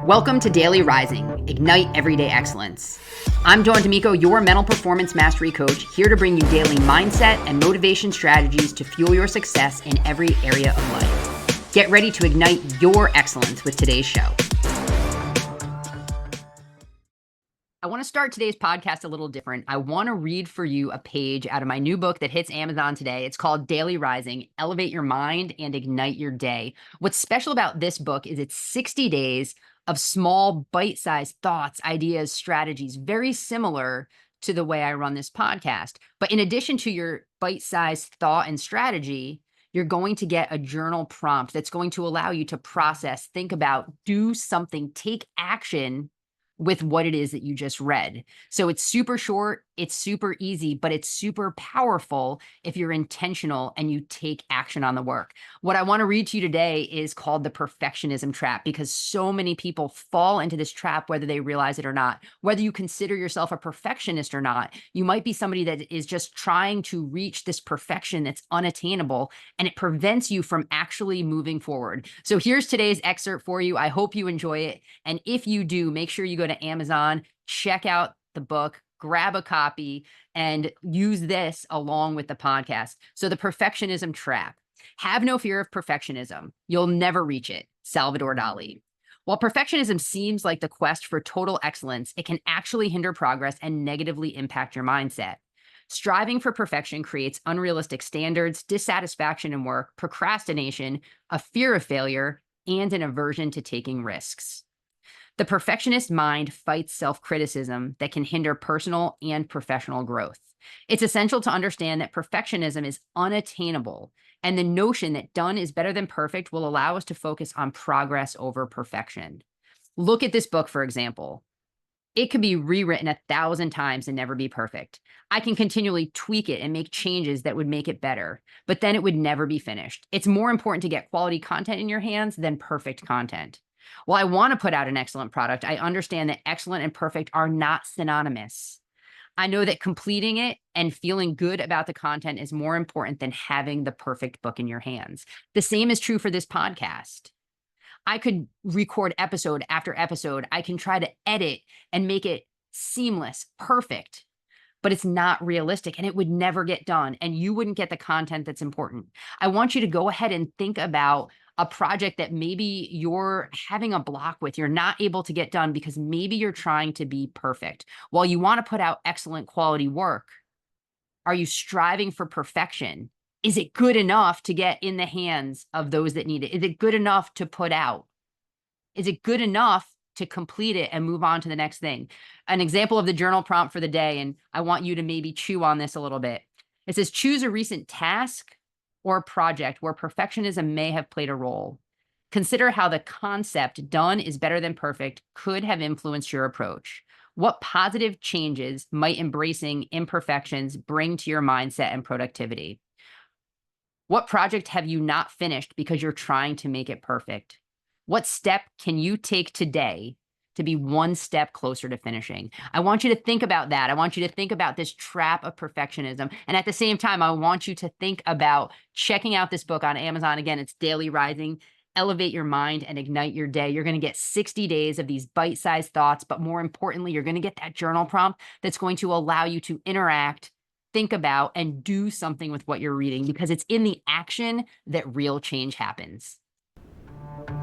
Welcome to Daily Rising, Ignite Everyday Excellence. I'm Dawn D'Amico, your mental performance mastery coach, here to bring you daily mindset and motivation strategies to fuel your success in every area of life. Get ready to ignite your excellence with today's show. I want to start today's podcast a little different. I want to read for you a page out of my new book that hits Amazon today. It's called Daily Rising, Elevate Your Mind and Ignite Your Day. What's special about this book is it's 60 days of small, bite-sized thoughts, ideas, strategies, very similar to the way I run this podcast. But in addition to your bite-sized thought and strategy, you're going to get a journal prompt that's going to allow you to process, think about, do something, take action with what it is that you just read. So it's super short, it's super easy, but it's super powerful if you're intentional and you take action on the work. What I want to read to you today is called the Perfectionism Trap, because so many people fall into this trap, whether they realize it or not. Whether you consider yourself a perfectionist or not, you might be somebody that is just trying to reach this perfection that's unattainable, and it prevents you from actually moving forward. So here's today's excerpt for you. I hope you enjoy it. And if you do, make sure you go to Amazon, check out the book, grab a copy, and use this along with the podcast. So the Perfectionism Trap. Have no fear of perfectionism. You'll never reach it. Salvador Dali. While perfectionism seems like the quest for total excellence, it can actually hinder progress and negatively impact your mindset. Striving for perfection creates unrealistic standards, dissatisfaction in work, procrastination, a fear of failure, and an aversion to taking risks. The perfectionist mind fights self-criticism that can hinder personal and professional growth. It's essential to understand that perfectionism is unattainable, and the notion that done is better than perfect will allow us to focus on progress over perfection. Look at this book, for example. It could be rewritten 1,000 times and never be perfect. I can continually tweak it and make changes that would make it better, but then it would never be finished. It's more important to get quality content in your hands than perfect content. While I want to put out an excellent product, I understand that excellent and perfect are not synonymous. I know that completing it and feeling good about the content is more important than having the perfect book in your hands. The same is true for this podcast. I could record episode after episode. I can try to edit and make it seamless, perfect, but it's not realistic and it would never get done, and you wouldn't get the content that's important. I want you to go ahead and think about a project that maybe you're having a block with, you're not able to get done because maybe you're trying to be perfect. While you want to put out excellent quality work, are you striving for perfection? Is it good enough to get in the hands of those that need it? Is it good enough to put out? Is it good enough to complete it and move on to the next thing? An example of the journal prompt for the day, and I want you to maybe chew on this a little bit. It says, choose a recent task or project where perfectionism may have played a role. Consider how the concept done is better than perfect could have influenced your approach. What positive changes might embracing imperfections bring to your mindset and productivity? What project have you not finished because you're trying to make it perfect? What step can you take today to be one step closer to finishing? I want you to think about that. I want you to think about this trap of perfectionism. And at the same time, I want you to think about checking out this book on Amazon. Again, it's Daily Rising, Elevate Your Mind and Ignite Your Day. You're going to get 60 days of these bite-sized thoughts, but more importantly, you're going to get that journal prompt that's going to allow you to interact, think about, and do something with what you're reading, because it's in the action that real change happens.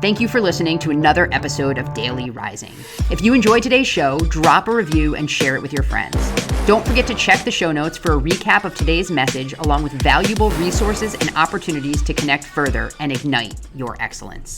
Thank you for listening to another episode of Daily Rising. If you enjoyed today's show, drop a review and share it with your friends. Don't forget to check the show notes for a recap of today's message, along with valuable resources and opportunities to connect further and ignite your excellence.